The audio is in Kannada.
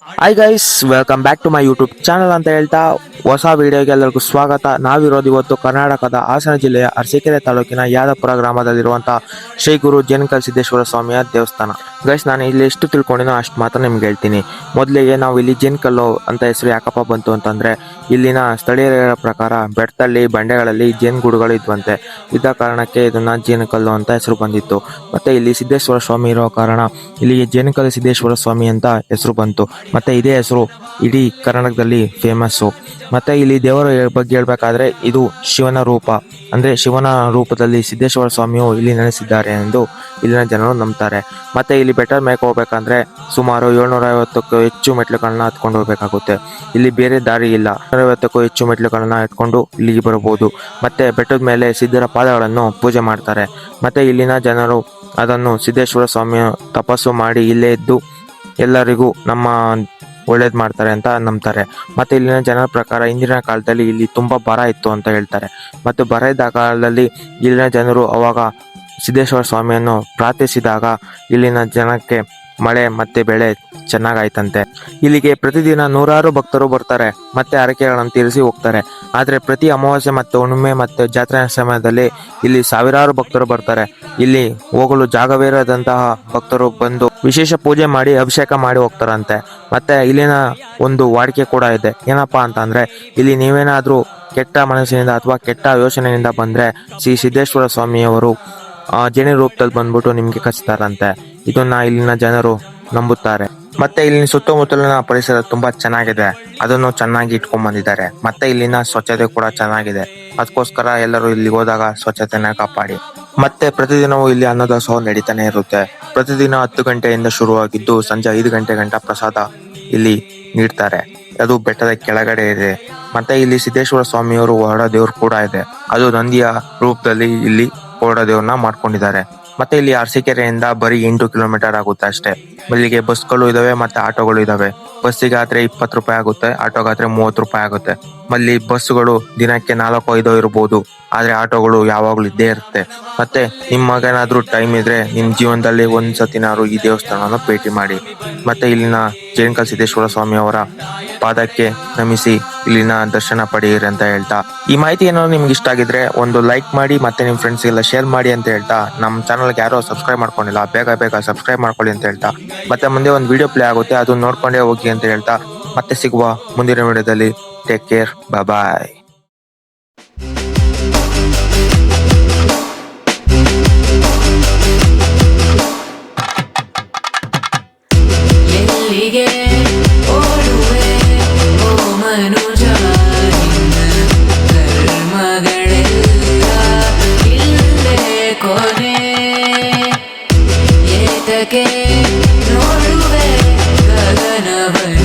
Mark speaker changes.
Speaker 1: Hi guys, welcome back to my YouTube channel ಅಂತ ಹೇಳ್ತಾ ಹೊಸ ವಿಡಿಯೋಗೆ ಎಲ್ಲರಿಗೂ ಸ್ವಾಗತ. ನಾವಿರೋದು ಇವತ್ತು ಕರ್ನಾಟಕದ ಹಾಸನ ಜಿಲ್ಲೆಯ ಅರಸೀಕೆರೆ ತಾಲೂಕಿನ ಯಾದಪುರ ಗ್ರಾಮದಲ್ಲಿರುವಂತಹ ಶ್ರೀ ಗುರು ಜೇನುಕಲ್ ಸಿದ್ದೇಶ್ವರ ಸ್ವಾಮಿಯ ದೇವಸ್ಥಾನ. ಗೈಸ್, ನಾನು ಇಲ್ಲಿ ಎಷ್ಟು ತಿಳ್ಕೊಂಡಿನೋ ಅಷ್ಟು ಮಾತ್ರ ನಿಮ್ಗೆ ಹೇಳ್ತೀನಿ. ಮೊದಲಿಗೆ ನಾವು ಇಲ್ಲಿ ಜೇನುಕಲ್ಲು ಅಂತ ಹೆಸರು ಯಾಕಪ್ಪ ಬಂತು ಅಂತಂದ್ರೆ, ಇಲ್ಲಿನ ಸ್ಥಳೀಯರ ಪ್ರಕಾರ ಬೆಟ್ಟದಲ್ಲಿ ಬಂಡೆಗಳಲ್ಲಿ ಜೇನುಗೂಡುಗಳು ಇದ್ವಂತೆ. ಇದ್ದ ಕಾರಣಕ್ಕೆ ಇದನ್ನ ಜೇನುಕಲ್ಲು ಅಂತ ಹೆಸರು ಬಂದಿತ್ತು. ಮತ್ತೆ ಇಲ್ಲಿ ಸಿದ್ದೇಶ್ವರ ಸ್ವಾಮಿ ಇರೋ ಕಾರಣ ಇಲ್ಲಿ ಜೇನುಕಲ್ ಸಿದ್ದೇಶ್ವರ ಸ್ವಾಮಿ ಅಂತ ಹೆಸರು ಬಂತು. ಮತ್ತೆ ಇದೇ ಹೆಸರು ಇಡೀ ಕರ್ನಾಟಕದಲ್ಲಿ ಫೇಮಸ್ಸು. ಮತ್ತೆ ಇಲ್ಲಿ ದೇವರ ಬಗ್ಗೆ ಹೇಳ್ಬೇಕಾದ್ರೆ, ಇದು ಶಿವನ ರೂಪ, ಅಂದ್ರೆ ಶಿವನ ರೂಪದಲ್ಲಿ ಸಿದ್ದೇಶ್ವರ ಸ್ವಾಮಿಯು ಇಲ್ಲಿ ನೆಲೆಸಿದ್ದಾರೆ ಎಂದು ಇಲ್ಲಿನ ಜನರು ನಂಬ್ತಾರೆ. ಮತ್ತೆ ಇಲ್ಲಿ ಬೆಟ್ಟದ ಮೇಲೆ ಹೋಗ್ಬೇಕಂದ್ರೆ ಸುಮಾರು 750ಕ್ಕೂ ಹೆಚ್ಚು ಮೆಟ್ಲುಗಳನ್ನ ಹತ್ಕೊಂಡು ಹೋಗ್ಬೇಕಾಗುತ್ತೆ. ಇಲ್ಲಿ ಬೇರೆ ದಾರಿ ಇಲ್ಲ. 750ಕ್ಕೂ ಹೆಚ್ಚು ಮೆಟ್ಲುಗಳನ್ನ ಎತ್ಕೊಂಡು ಇಲ್ಲಿಗೆ ಬರಬಹುದು. ಮತ್ತೆ ಬೆಟ್ಟದ ಮೇಲೆ ಸಿದ್ಧರ ಪಾದಗಳನ್ನು ಪೂಜೆ ಮಾಡ್ತಾರೆ. ಮತ್ತೆ ಇಲ್ಲಿನ ಜನರು ಅದನ್ನು ಸಿದ್ದೇಶ್ವರ ಸ್ವಾಮಿಯ ತಪಸ್ಸು ಮಾಡಿ ಇಲ್ಲೇ ಇದ್ದು ಎಲ್ಲರಿಗೂ ನಮ್ಮ ಒಳ್ಳೇದು ಮಾಡ್ತಾರೆ ಅಂತ ನಂಬ್ತಾರೆ. ಮತ್ತೆ ಇಲ್ಲಿನ ಜನರ ಪ್ರಕಾರ ಹಿಂದಿನ ಕಾಲದಲ್ಲಿ ಇಲ್ಲಿ ತುಂಬಾ ಬರ ಇತ್ತು ಅಂತ ಹೇಳ್ತಾರೆ. ಮತ್ತು ಬರ ಇದ್ದ ಕಾಲದಲ್ಲಿ ಇಲ್ಲಿನ ಜನರು ಅವಾಗ ಸಿದ್ದೇಶ್ವರ ಸ್ವಾಮಿಯನ್ನು ಪ್ರಾರ್ಥಿಸಿದಾಗ ಇಲ್ಲಿನ ಜನಕ್ಕೆ ಮಳೆ ಮತ್ತೆ ಬೆಳೆ ಚೆನ್ನಾಗಾಯ್ತಂತೆ. ಇಲ್ಲಿಗೆ ಪ್ರತಿದಿನ ನೂರಾರು ಭಕ್ತರು ಬರ್ತಾರೆ ಮತ್ತೆ ಹರಕೆಗಳನ್ನು ತೀರಿಸಿ ಹೋಗ್ತಾರೆ. ಆದ್ರೆ ಪ್ರತಿ ಅಮಾವಾಸ್ಯೆ ಮತ್ತು ಹುಣ್ಣಿಮೆ ಮತ್ತು ಜಾತ್ರೆ ಸಮಯದಲ್ಲಿ ಇಲ್ಲಿ ಸಾವಿರಾರು ಭಕ್ತರು ಬರ್ತಾರೆ. ಇಲ್ಲಿ ಹೋಗಲು ಜಾಗವಿರದಂತಹ ಭಕ್ತರು ಬಂದು ವಿಶೇಷ ಪೂಜೆ ಮಾಡಿ ಅಭಿಷೇಕ ಮಾಡಿ ಹೋಗ್ತಾರಂತೆ. ಮತ್ತೆ ಇಲ್ಲಿನ ಒಂದು ವಾಡಿಕೆ ಕೂಡ ಇದೆ. ಏನಪ್ಪಾ ಅಂತಂದ್ರೆ, ಇಲ್ಲಿ ನೀವೇನಾದ್ರೂ ಕೆಟ್ಟ ಮನಸ್ಸಿನಿಂದ ಅಥವಾ ಕೆಟ್ಟ ಯೋಚನೆಯಿಂದ ಬಂದ್ರೆ ಶ್ರೀ ಸಿದ್ದೇಶ್ವರ ಸ್ವಾಮಿಯವರು ಜೇನು ರೂಪದಲ್ಲಿ ಬಂದ್ಬಿಟ್ಟು ನಿಮ್ಗೆ ಕಚ್ತಾರಂತೆ. ಇದನ್ನ ಇಲ್ಲಿನ ಜನರು ನಂಬುತ್ತಾರೆ. ಮತ್ತೆ ಇಲ್ಲಿನ ಸುತ್ತಮುತ್ತಲಿನ ಪರಿಸರ ತುಂಬಾ ಚೆನ್ನಾಗಿದೆ, ಅದನ್ನು ಚೆನ್ನಾಗಿ ಇಟ್ಕೊಂಡ್ ಬಂದಿದ್ದಾರೆ. ಮತ್ತೆ ಇಲ್ಲಿನ ಸ್ವಚ್ಛತೆ ಕೂಡ ಚೆನ್ನಾಗಿದೆ. ಅದಕ್ಕೋಸ್ಕರ ಎಲ್ಲರೂ ಇಲ್ಲಿ ಹೋದಾಗ ಸ್ವಚ್ಛತೆನ ಕಾಪಾಡಿ. ಮತ್ತೆ ಪ್ರತಿದಿನವೂ ಇಲ್ಲಿ ಅನ್ನದಾಸೋಹ ನಡೀತಾನೆ ಇರುತ್ತೆ. ಪ್ರತಿದಿನ 10 ಗಂಟೆಯಿಂದ ಶುರುವಾಗಿದ್ದು ಸಂಜೆ 5 ಗಂಟೆ ಗಂಟ ಪ್ರಸಾದ ಇಲ್ಲಿ ನೀಡ್ತಾರೆ. ಅದು ಬೆಟ್ಟದ ಕೆಳಗಡೆ ಇದೆ. ಮತ್ತೆ ಇಲ್ಲಿ ಸಿದ್ದೇಶ್ವರ ಸ್ವಾಮಿಯವರು ಹೊರಡ ದೇವ್ರು ಕೂಡ ಇದೆ. ಅದು ನಂದಿಯ ರೂಪದಲ್ಲಿ ಇಲ್ಲಿ ಹೊರಡ ದೇವ್ರನ್ನ ಮಾಡ್ಕೊಂಡಿದ್ದಾರೆ. ಮತ್ತೆ ಇಲ್ಲಿ ಅರಸೀಕೆರೆಯಿಂದ ಬರೀ 8 ಕಿಲೋಮೀಟರ್ ಆಗುತ್ತೆ ಅಷ್ಟೇ. ಇಲ್ಲಿಗೆ ಬಸ್ಗಳು ಇದಾವೆ ಮತ್ತೆ ಆಟೋಗಳು ಇದಾವೆ. ಬಸ್ಸಿಗೆ ಆದ್ರೆ 20 ರೂಪಾಯಿ ಆಗುತ್ತೆ, ಆಟೋಗಾದ್ರೆ 30 ರೂಪಾಯಿ ಆಗುತ್ತೆ. ಅಲ್ಲಿ ಬಸ್ಸುಗಳು ದಿನಕ್ಕೆ 4-5 ಇರಬಹುದು, ಆದ್ರೆ ಆಟೋಗಳು ಯಾವಾಗ್ಲೂ ಇದ್ದೇ ಇರುತ್ತೆ. ಮತ್ತೆ ನಿಮ್ಮಗೇನಾದ್ರೂ ಟೈಮ್ ಇದ್ರೆ ನಿಮ್ ಜೀವನದಲ್ಲಿ ಒಂದ್ಸತಿನಾದ್ರು ಈ ದೇವಸ್ಥಾನವನ್ನು ಭೇಟಿ ಮಾಡಿ. ಮತ್ತೆ ಇಲ್ಲಿನ ಜೇನುಕಲ್ ಸಿದ್ದೇಶ್ವರ ಸ್ವಾಮಿ ಅವರ ಪಾದಕ್ಕೆ ನಮಿಸಿ ಇಲ್ಲಿನ ದರ್ಶನ ಪಡೆಯಿರಿ ಅಂತ ಹೇಳ್ತಾ, ಈ ಮಾಹಿತಿ ಏನಾದ್ರು ನಿಮ್ಗೆ ಇಷ್ಟ ಆಗಿದ್ರೆ ಒಂದು ಲೈಕ್ ಮಾಡಿ ಮತ್ತೆ ನಿಮ್ ಫ್ರೆಂಡ್ಸ್ ಎಲ್ಲ ಶೇರ್ ಮಾಡಿ ಅಂತ ಹೇಳ್ತಾ, ನಮ್ಮ ಚಾನಲ್ಗೆ ಯಾರೋ ಸಬ್ಸ್ಕ್ರೈಬ್ ಮಾಡ್ಕೊಂಡಿಲ್ಲ ಬೇಗ ಸಬ್ಸ್ಕ್ರೈಬ್ ಮಾಡ್ಕೊಳ್ಳಿ ಅಂತ ಹೇಳ್ತಾ, ಮತ್ತೆ ಮುಂದೆ ಒಂದು ವಿಡಿಯೋ ಪ್ಲೇ ಆಗುತ್ತೆ, ಅದು ನೋಡ್ಕೊಂಡೇ ಹೋಗಿ ಅಂತ ಹೇಳ್ತಾ, ಮತ್ತೆ ಸಿಗುವ ಮುಂದಿನ ವಿಡಿಯೋದಲ್ಲಿ. ಟೇಕ್ ಕೇರ್, ಬಾಯ್.
Speaker 2: ಎಲ್ಲಿಗೆ ಓಡುವೆ ಓ ಮನುಜ, ನಿನ್ನ ಕರ್ಮಗಳೆಲ್ಲ ಇಲ್ಲೇ ಕೊನೆ. ಏತಕ್ಕೆ ನೋಡುವೆ ಗಗನವನ್ನು